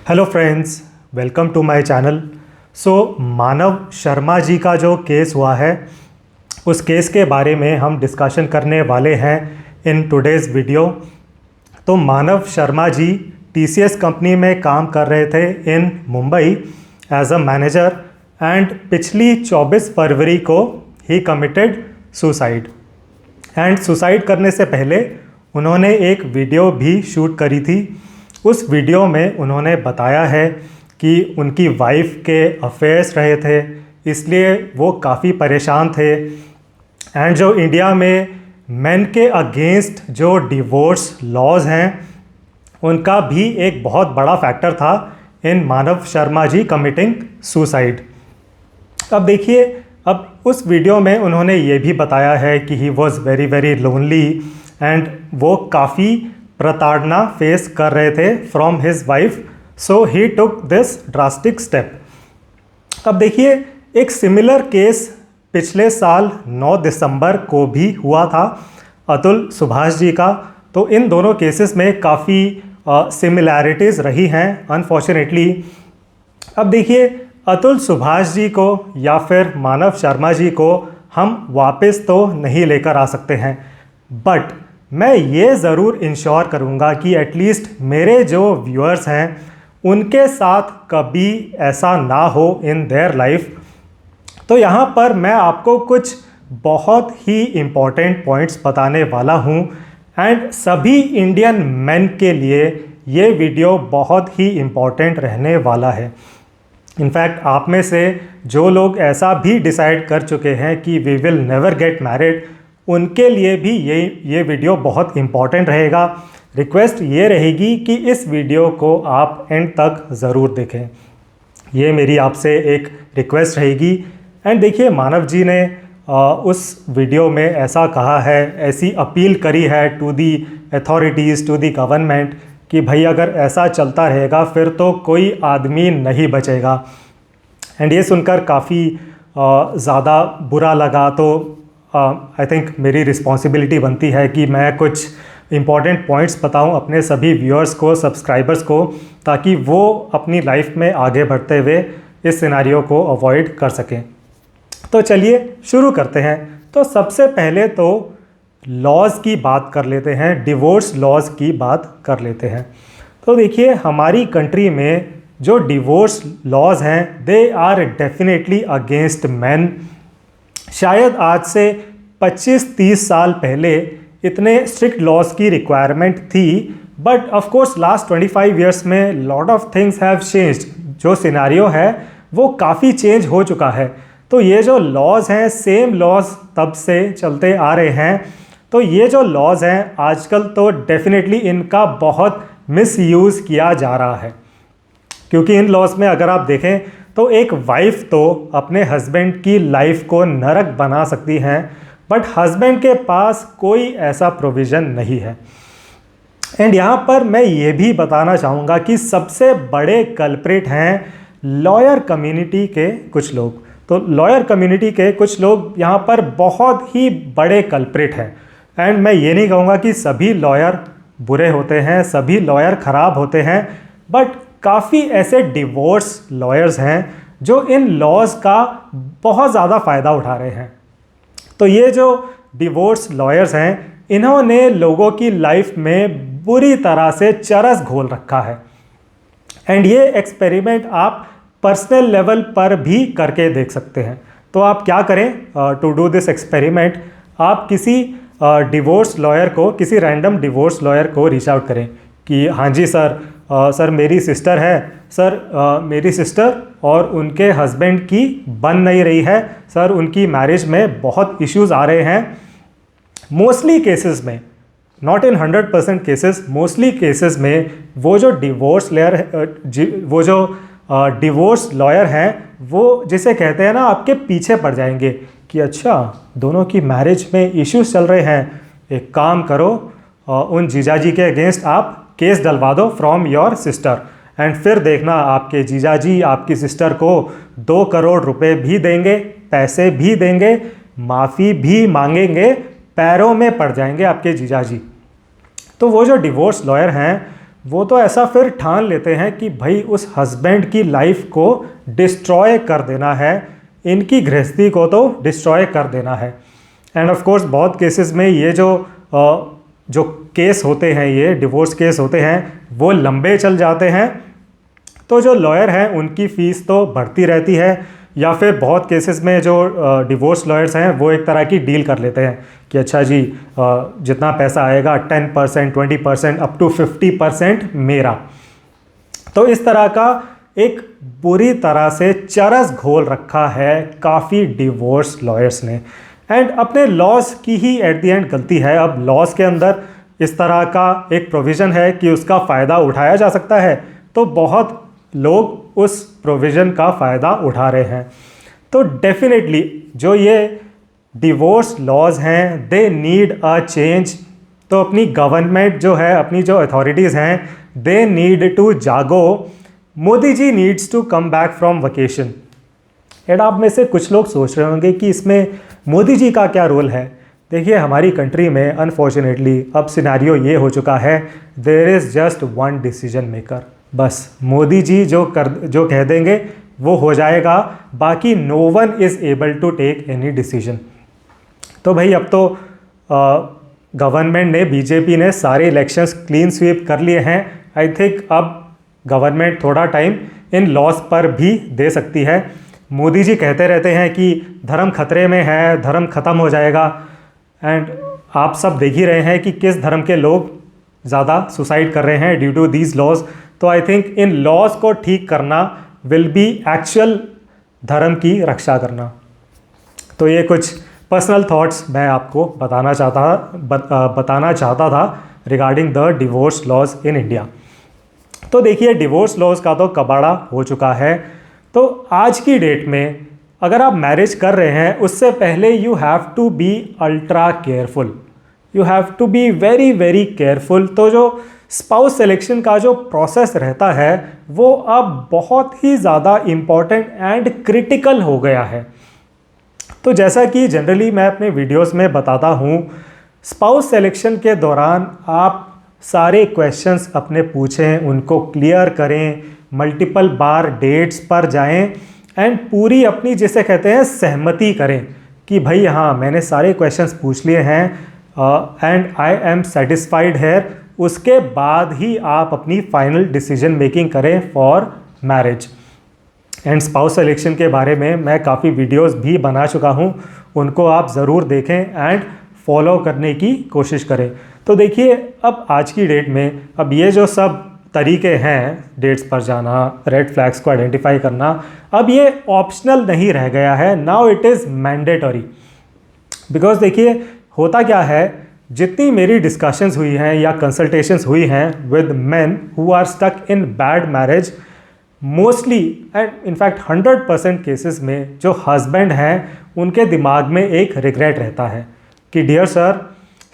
Hello friends, welcome to my channel. Manav Sharma ji का जो case हुआ है, उस केस के बारे में हम डिस्कशन करने वाले हैं इन टुडेज़ वीडियो। तो मानव शर्मा जी टीसीएस कंपनी में काम कर रहे थे in Mumbai as a manager and पिछली 24 फरवरी को ही कमिटेड सुसाइड। एंड सुसाइड करने से पहले उन्होंने एक वीडियो भी शूट करी थी। उस वीडियो में उन्होंने बताया है कि उनकी वाइफ के अफेयर्स रहे थे, इसलिए वो काफ़ी परेशान थे। एंड जो इंडिया में मेन के अगेंस्ट जो डिवोर्स लॉज हैं, उनका भी एक बहुत बड़ा फैक्टर था इन मानव शर्मा जी कमिटिंग सुसाइड। अब देखिए, अब उस वीडियो में उन्होंने ये भी बताया है कि he was very very lonely and वो काफ़ी प्रताड़ना फेस कर रहे थे from his wife, so he took this drastic step. अब देखिए, एक सिमिलर केस पिछले साल 9 दिसंबर को भी हुआ था अतुल सुभाष जी का। तो इन दोनों केसेस में काफ़ी सिमिलैरिटीज़ रही हैं अनफॉर्चुनेटली। अब देखिए, अतुल सुभाष जी को या फिर मानव शर्मा जी को हम वापस तो नहीं लेकर आ सकते हैं, बट मैं ये ज़रूर इंश्योर करूँगा कि एटलीस्ट मेरे जो व्यूअर्स हैं उनके साथ कभी ऐसा ना हो इन देयर लाइफ। तो यहाँ पर मैं आपको कुछ बहुत ही इम्पॉर्टेंट पॉइंट्स बताने वाला हूँ एंड सभी इंडियन मेन के लिए ये वीडियो बहुत ही इम्पॉर्टेंट रहने वाला है। इनफैक्ट आप में से जो लोग ऐसा भी डिसाइड कर चुके हैं कि we will never get married, उनके लिए भी ये वीडियो बहुत इम्पॉर्टेंट रहेगा। रिक्वेस्ट ये रहेगी कि इस वीडियो को आप एंड तक ज़रूर देखें, ये मेरी आपसे एक रिक्वेस्ट रहेगी। एंड देखिए, मानव जी ने उस वीडियो में ऐसा कहा है, ऐसी अपील करी है to the authorities, to the government कि भाई अगर ऐसा चलता रहेगा फिर तो कोई आदमी नहीं बचेगा। एंड ये सुनकर काफ़ी ज़्यादा बुरा लगा। तो आई थिंक मेरी रिस्पॉन्सिबिलिटी बनती है कि मैं कुछ इम्पॉर्टेंट पॉइंट्स बताऊं अपने सभी व्यूअर्स को, सब्सक्राइबर्स को, ताकि वो अपनी लाइफ में आगे बढ़ते हुए इस सिनेरियो को अवॉइड कर सकें। तो चलिए शुरू करते हैं। तो सबसे पहले तो लॉज की बात कर लेते हैं, डिवोर्स लॉज की बात कर लेते हैं। तो देखिए, हमारी कंट्री में जो डिवोर्स लॉज हैं they are definitely against man. शायद आज से 25-30 साल पहले इतने स्ट्रिक्ट लॉज की रिक्वायरमेंट थी, but of course last 25 years में lot of things have changed. जो सिनेरियो है वो काफ़ी चेंज हो चुका है। तो ये जो लॉज हैं, सेम लॉज तब से चलते आ रहे हैं। तो ये जो लॉज हैं आजकल तो डेफिनेटली इनका बहुत मिसयूज़ किया जा रहा है, क्योंकि इन लॉज में अगर आप देखें तो एक वाइफ तो अपने हस्बैंड की लाइफ को नरक बना सकती हैं, बट हस्बैंड के पास कोई ऐसा प्रोविज़न नहीं है। एंड यहाँ पर मैं ये भी बताना चाहूँगा कि सबसे बड़े कल्प्रिट हैं लॉयर कम्युनिटी के कुछ लोग। तो लॉयर कम्युनिटी के कुछ लोग यहाँ पर बहुत ही बड़े कल्प्रिट हैं। एंड मैं ये नहीं कहूँगा कि सभी लॉयर बुरे होते हैं, सभी लॉयर ख़राब होते हैं, बट काफ़ी ऐसे डिवोर्स लॉयर्स हैं जो इन लॉज का बहुत ज़्यादा फ़ायदा उठा रहे हैं। तो ये जो डिवोर्स लॉयर्स हैं, इन्होंने लोगों की लाइफ में बुरी तरह से चरस घोल रखा है। एंड ये एक्सपेरिमेंट आप पर्सनल लेवल पर भी करके देख सकते हैं। तो आप क्या करें टू डू दिस एक्सपेरिमेंट, आप किसी डिवोर्स लॉयर को, किसी रैंडम डिवोर्स लॉयर को रीच आउट करें कि हाँ जी सर, सर मेरी सिस्टर है, सर मेरी सिस्टर और उनके हस्बैंड की बन नहीं रही है, सर उनकी मैरिज में बहुत इश्यूज़ आ रहे हैं। मोस्टली केसेस में, not in 100% cases, mostly cases में वो जो डिवोर्स लॉयर हैं वो जिसे कहते हैं ना, आपके पीछे पड़ जाएंगे कि अच्छा दोनों की मैरिज में इश्यूज चल रहे हैं, एक काम करो उन जीजाजी के अगेंस्ट आप केस डलवा दो फ्रॉम योर सिस्टर, एंड फिर देखना आपके जीजाजी आपकी सिस्टर को 2 करोड़ रुपए भी देंगे, पैसे भी देंगे, माफ़ी भी मांगेंगे, पैरों में पड़ जाएंगे आपके जीजाजी। तो वो जो डिवोर्स लॉयर हैं वो तो ऐसा फिर ठान लेते हैं कि भाई उस हस्बैंड की लाइफ को डिस्ट्रॉय कर देना है, इनकी गृहस्थी को तो डिस्ट्रॉय कर देना है। एंड ऑफ कोर्स बहुत केसेस में ये जो केस होते हैं, ये डिवोर्स केस होते हैं, वो लंबे चल जाते हैं। तो जो लॉयर हैं उनकी फ़ीस तो बढ़ती रहती है, या फिर बहुत केसेस में जो डिवोर्स लॉयर्स हैं वो एक तरह की डील कर लेते हैं कि अच्छा जी जितना पैसा आएगा 10%, 20%, अप टू 50% मेरा। तो इस तरह का एक बुरी तरह से चरस घोल रखा है काफ़ी डिवोर्स लॉयर्स ने। एंड अपने लॉज की ही एट द एंड गलती है। अब लॉज के अंदर इस तरह का एक प्रोविज़न है कि उसका फ़ायदा उठाया जा सकता है, तो बहुत लोग उस प्रोविज़न का फ़ायदा उठा रहे हैं। तो डेफिनेटली जो ये डिवोर्स लॉज हैं दे नीड अ चेंज। तो अपनी गवर्नमेंट जो है, अपनी जो अथॉरिटीज़ हैं, दे नीड टू जागो। Modi ji needs to come back from vacation. And आप में से कुछ लोग सोच रहे होंगे कि इसमें मोदी जी का क्या रोल है। देखिए हमारी कंट्री में अनफॉर्चुनेटली अब सिनेरियो ये हो चुका है, there is just one decision maker. बस मोदी जी जो कह देंगे वो हो जाएगा, बाकी no one is able to take any decision. तो भाई अब तो गवर्नमेंट ने, बीजेपी ने सारे इलेक्शंस क्लीन स्वीप कर लिए हैं। आई थिंक अब गवर्नमेंट थोड़ा टाइम इन लॉस पर भी दे सकती है। मोदी जी कहते रहते हैं कि धर्म खतरे में है, धर्म ख़त्म हो जाएगा। एंड आप सब देख ही रहे हैं कि किस धर्म के लोग ज़्यादा सुसाइड कर रहे हैं ड्यू टू दीज लॉज। तो आई थिंक इन लॉज को ठीक करना विल बी एक्चुअल धर्म की रक्षा करना। तो ये कुछ पर्सनल थॉट्स मैं आपको बताना चाहता था regarding the divorce laws in India. तो देखिए डिवोर्स लॉज का तो कबाड़ा हो चुका है। तो आज की डेट में अगर आप मैरिज कर रहे हैं उससे पहले you have to be ultra careful, you have to be very very careful. तो जो स्पाउस सिलेक्शन का जो प्रोसेस रहता है वो अब बहुत ही ज़्यादा इम्पॉर्टेंट एंड क्रिटिकल हो गया है। तो जैसा कि जनरली मैं अपने वीडियोस में बताता हूँ, स्पाउस सिलेक्शन के दौरान आप सारे क्वेश्चंस अपने पूछें, उनको क्लियर करें, मल्टीपल बार डेट्स पर जाएं एंड पूरी अपनी जिसे कहते हैं सहमति करें कि भाई हाँ मैंने सारे क्वेश्चंस पूछ लिए हैं and I am satisfied here. उसके बाद ही आप अपनी फाइनल डिसीजन मेकिंग करें for marriage. And spouse selection के बारे में मैं काफ़ी वीडियोस भी बना चुका हूँ, उनको आप ज़रूर देखें एंड फॉलो करने की कोशिश करें। तो देखिए अब आज की डेट में अब ये जो सब तरीके हैं डेट्स पर जाना, रेड फ्लैग्स को आइडेंटिफाई करना, अब ये ऑप्शनल नहीं रह गया है, now it is mandatory. Because देखिए होता क्या है, जितनी मेरी डिस्कशंस हुई हैं या कंसल्टेशंस हुई हैं with men who are stuck in bad marriage, mostly and in fact 100% cases में जो हस्बैंड हैं उनके दिमाग में एक रिग्रेट रहता है कि डियर सर,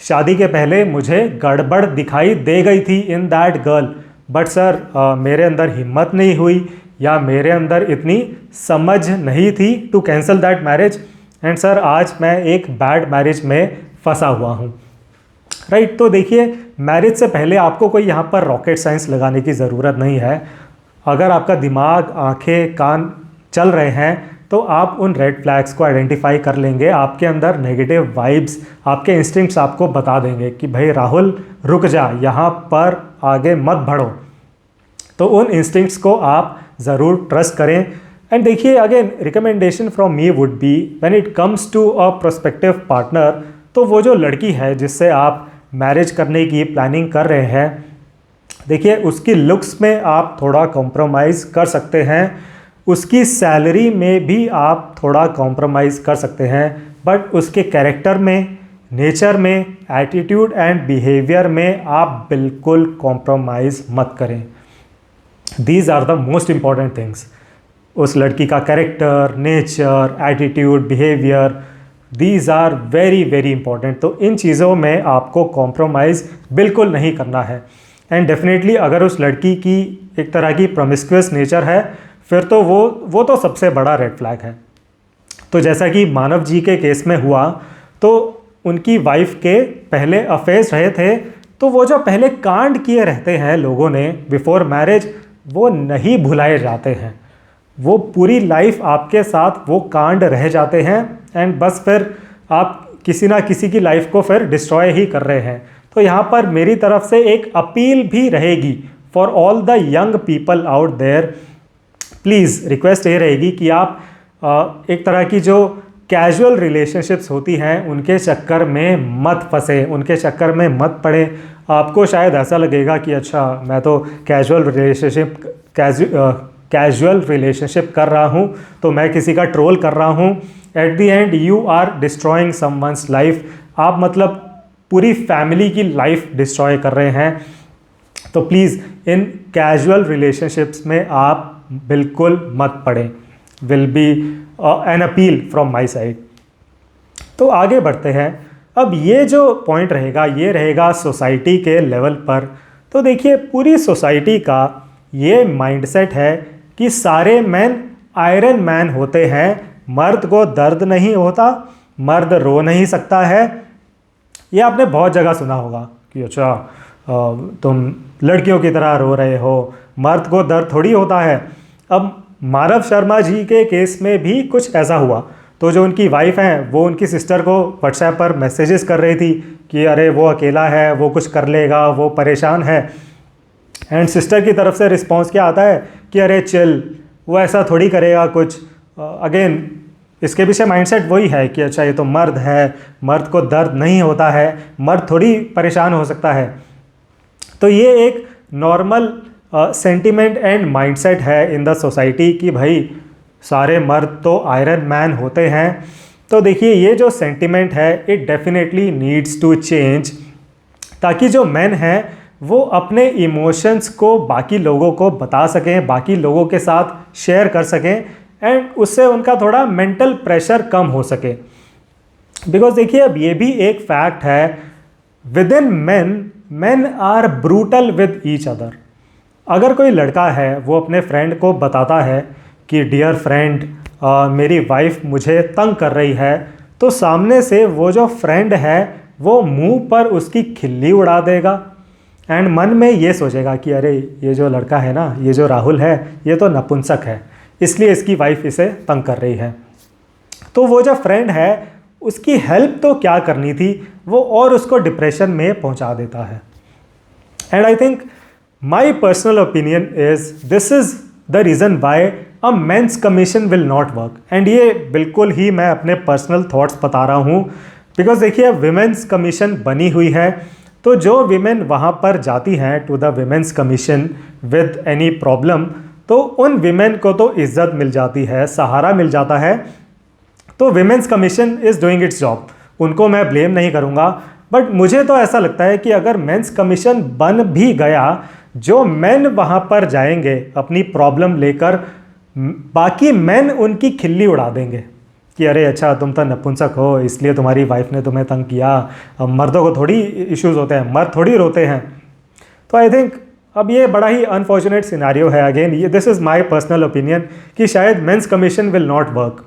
शादी के पहले मुझे गड़बड़ दिखाई दे गई थी in that girl, but sir मेरे अंदर हिम्मत नहीं हुई या मेरे अंदर इतनी समझ नहीं थी to cancel that marriage and sir आज मैं एक बैड मैरिज में फंसा हुआ हूँ। राइट। तो देखिए मैरिज से पहले आपको कोई यहाँ पर रॉकेट साइंस लगाने की ज़रूरत नहीं है। अगर आपका दिमाग, आंखें, कान चल रहे हैं तो आप उन रेड फ्लैग्स को आइडेंटिफाई कर लेंगे। आपके अंदर नेगेटिव वाइब्स, आपके इंस्टिंक्ट्स आपको बता देंगे कि भाई राहुल रुक जा, यहाँ पर आगे मत बढ़ो। तो उन इंस्टिंक्ट्स को आप ज़रूर ट्रस्ट करें। एंड देखिए again recommendation from me would be when it comes to a prospective partner, तो वो जो लड़की है जिससे आप मैरिज करने की प्लानिंग कर रहे हैं, देखिए उसकी लुक्स में आप थोड़ा कॉम्प्रोमाइज़ कर सकते हैं, उसकी सैलरी में भी आप थोड़ा कॉम्प्रोमाइज़ कर सकते हैं, बट उसके कैरेक्टर में, नेचर में, एटीट्यूड एंड बिहेवियर में आप बिल्कुल कॉम्प्रोमाइज़ मत करें। These are the most important things. उस लड़की का character, nature, attitude, behaviour, these are very very important. तो इन चीज़ों में आपको कॉम्प्रोमाइज़ बिल्कुल नहीं करना है। एंड डेफिनेटली अगर उस लड़की की एक तरह की प्रोमिस्क्यूअस नेचर है फिर तो वो तो सबसे बड़ा रेड फ्लैग है। तो जैसा कि मानव जी के केस में हुआ, तो उनकी वाइफ के पहले अफेयर्स रहे थे तो वो जो पहले कांड किए रहते हैं लोगों ने बिफोर मैरिज, वो नहीं भुलाए जाते हैं। वो पूरी लाइफ आपके साथ वो कांड रह जाते हैं एंड बस फिर आप किसी ना किसी की लाइफ को फिर डिस्ट्रॉय ही कर रहे हैं। तो यहाँ पर मेरी तरफ से एक अपील भी रहेगी for all the young people out there. Please request ये रहेगी कि आप एक तरह की जो कैजुअल रिलेशनशिप्स होती हैं उनके चक्कर में मत फंसे, उनके चक्कर में मत पड़े। आपको शायद ऐसा लगेगा कि अच्छा मैं तो कैजुअल रिलेशनशिप कर रहा हूँ, तो मैं किसी का ट्रोल कर रहा हूँ। At the end you are destroying someone's life. आप मतलब पूरी फैमिली की लाइफ डिस्ट्रॉय कर रहे हैं। तो प्लीज़ इन कैजुअल रिलेशनशिप्स में आप बिल्कुल मत पड़ें। Will be an appeal from my side. तो आगे बढ़ते हैं। अब ये जो पॉइंट रहेगा ये रहेगा सोसाइटी के लेवल पर। तो देखिए पूरी सोसाइटी का ये माइंडसेट है कि सारे मैन आयरन मैन होते हैं, मर्द को दर्द नहीं होता, मर्द रो नहीं सकता है। ये आपने बहुत जगह सुना होगा कि अच्छा तुम लड़कियों की तरह रो रहे हो, मर्द को दर्द थोड़ी होता है। अब मानव शर्मा जी के केस में भी कुछ ऐसा हुआ। तो जो उनकी वाइफ हैं वो उनकी सिस्टर को व्हाट्सएप पर मैसेजेस कर रही थी कि अरे वो अकेला है, वो कुछ कर लेगा, वो परेशान है। एंड सिस्टर की तरफ से रिस्पॉन्स क्या आता है कि अरे चिल, वो ऐसा थोड़ी करेगा कुछ। अगेन इसके पीछे माइंडसेट वही है कि अच्छा ये तो मर्द है, मर्द को दर्द नहीं होता है, मर्द थोड़ी परेशान हो सकता है। तो ये एक नॉर्मल सेंटिमेंट एंड माइंडसेट है इन द सोसाइटी कि भाई सारे मर्द तो आयरन मैन होते हैं। तो देखिए ये जो सेंटिमेंट है it definitely needs to change, ताकि जो मैन हैं वो अपने इमोशंस को बाकी लोगों को बता सकें, बाकी लोगों के साथ शेयर कर सकें एंड उससे उनका थोड़ा मेंटल प्रेशर कम हो सके। बिकॉज देखिए अब ये भी एक फैक्ट है, within men are brutal with each other. अगर कोई लड़का है वो अपने फ्रेंड को बताता है कि डियर फ्रेंड मेरी वाइफ मुझे तंग कर रही है, तो सामने से वो जो फ्रेंड है वो मुंह पर उसकी खिल्ली उड़ा देगा एंड मन में ये सोचेगा कि अरे ये जो लड़का है ना, ये जो राहुल है, ये तो नपुंसक है, इसलिए इसकी वाइफ इसे तंग कर रही है। तो वो जो फ्रेंड है उसकी हेल्प तो क्या करनी थी, वो और उसको डिप्रेशन में पहुंचा देता है। And I think my personal opinion is this is the reason why a men's commission will not work. And ये बिल्कुल ही मैं अपने पर्सनल थॉट्स बता रहा हूँ। बिकॉज देखिए विमेंस कमीशन बनी हुई है, तो जो विमेन वहाँ पर जाती हैं to the women's commission with any problem, तो उन विमेन को तो इज्जत मिल जाती है, सहारा मिल जाता है। तो women's commission is doing it's job, उनको मैं ब्लेम नहीं करूँगा। बट मुझे तो ऐसा लगता है कि अगर मेंस कमीशन बन भी गया, जो मेन वहाँ पर जाएंगे अपनी प्रॉब्लम लेकर, बाकी मेन उनकी खिल्ली उड़ा देंगे कि अरे अच्छा तुम तो नपुंसक हो, इसलिए तुम्हारी वाइफ ने तुम्हें तंग किया। अब मर्दों को थोड़ी इश्यूज़ होते हैं, मर्द थोड़ी रोते हैं। तो आई थिंक अब ये बड़ा ही अनफॉर्चुनेट सिनारियो है। अगेन ये this is my personal opinion कि शायद men's commission will not work.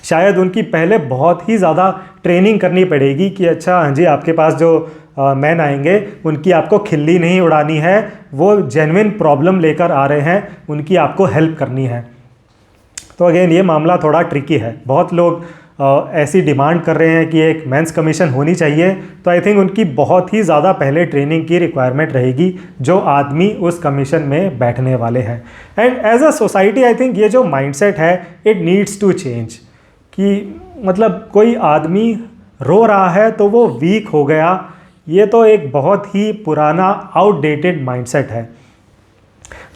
शायद उनकी पहले बहुत ही ज़्यादा ट्रेनिंग करनी पड़ेगी कि अच्छा हाँ जी आपके पास जो मैन आएंगे उनकी आपको खिल्ली नहीं उड़ानी है, वो जेन्युइन प्रॉब्लम लेकर आ रहे हैं, उनकी आपको हेल्प करनी है। तो अगेन ये मामला थोड़ा ट्रिकी है। बहुत लोग ऐसी डिमांड कर रहे हैं कि एक मेंस कमीशन होनी चाहिए, तो आई थिंक उनकी बहुत ही ज़्यादा पहले ट्रेनिंग की रिक्वायरमेंट रहेगी जो आदमी उस कमीशन में बैठने वाले हैं। And as a society I think ये जो माइंडसेट है इट नीड्स टू चेंज, कि मतलब कोई आदमी रो रहा है तो वो वीक हो गया, ये तो एक बहुत ही पुराना आउटडेटेड माइंडसेट है,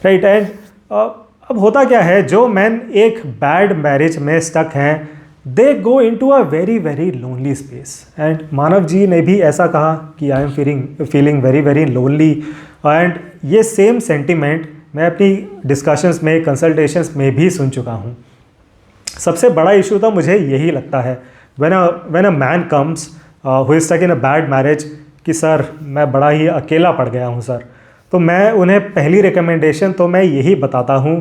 राइट। एंड अब होता क्या है, जो मैन एक बैड मैरिज में स्टक हैं they go into a very very lonely space. And Manav ji ने भी ऐसा कहा कि I am feeling very very lonely. And ये सेम सेंटिमेंट मैं अपनी डिस्कशंस में, कंसल्टेशंस में भी सुन चुका हूँ। सबसे बड़ा इशू तो मुझे यही लगता है when a man comes who is stuck in a bad marriage कि सर मैं बड़ा ही अकेला पड़ गया हूँ सर, तो मैं उन्हें पहली रिकमेंडेशन तो मैं यही बताता हूँ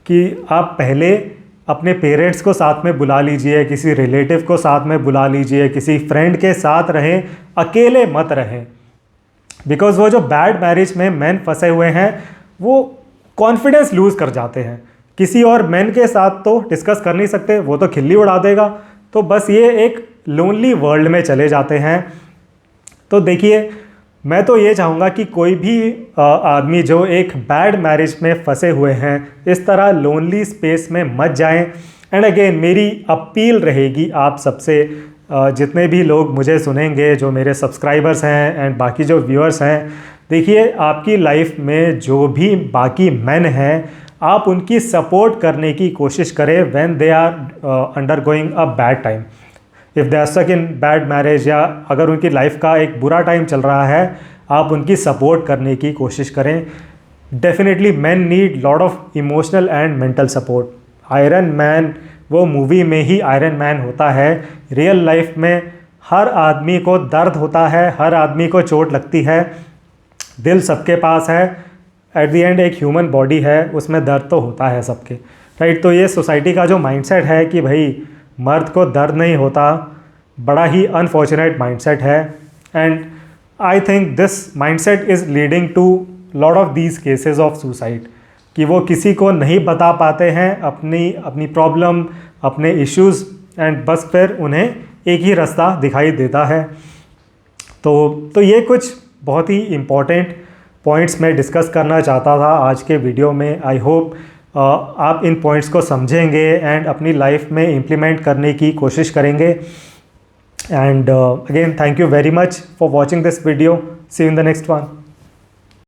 कि आप पहले अपने पेरेंट्स को साथ में बुला लीजिए, किसी रिलेटिव को साथ में बुला लीजिए, किसी फ्रेंड के साथ रहें, अकेले मत रहें। बिकॉज वो जो बैड मैरिज में मैन फंसे हुए हैं वो कॉन्फिडेंस लूज़ कर जाते हैं। किसी और मैन के साथ तो डिस्कस कर नहीं सकते, वो तो खिल्ली उड़ा देगा, तो बस ये एक लोनली वर्ल्ड में चले जाते हैं। तो देखिए, मैं तो ये चाहूँगा कि कोई भी आदमी जो एक बैड मैरिज में फंसे हुए हैं इस तरह लोनली स्पेस में मत जाएं। एंड अगेन मेरी अपील रहेगी आप सबसे, जितने भी लोग मुझे सुनेंगे, जो मेरे सब्सक्राइबर्स हैं एंड बाकी जो व्यूअर्स हैं, देखिए आपकी लाइफ में जो भी बाकी मैन हैं आप उनकी सपोर्ट करने की कोशिश करें when they are undergoing a bad time. If they are stuck in bad marriage, या अगर उनकी लाइफ का एक बुरा टाइम चल रहा है, आप उनकी सपोर्ट करने की कोशिश करें। Definitely man need lot of emotional and mental support. Iron man वो मूवी में ही आयरन मैन होता है, रियल लाइफ में हर आदमी को दर्द होता है, हर आदमी को चोट लगती है, दिल सबके पास है, एट द एंड एक ह्यूमन बॉडी है, उसमें दर्द तो होता है सबके, राइट। तो ये सोसाइटी का जो माइंडसेट है कि भाई मर्द को दर्द नहीं होता, बड़ा ही अनफॉर्चुनेट माइंडसेट है। And I think this mindset is leading to lot of these cases of suicide, कि वो किसी को नहीं बता पाते हैं अपनी प्रॉब्लम, अपने इश्यूज़, एंड बस फिर उन्हें एक ही रास्ता दिखाई देता है। तो ये कुछ बहुत ही इम्पॉर्टेंट पॉइंट्स मैं डिस्कस करना चाहता था आज के वीडियो में। आई होप आप इन पॉइंट्स को समझेंगे एंड अपनी लाइफ में इम्प्लीमेंट करने की कोशिश करेंगे। And again thank you very much for watching this video. See you in the next one.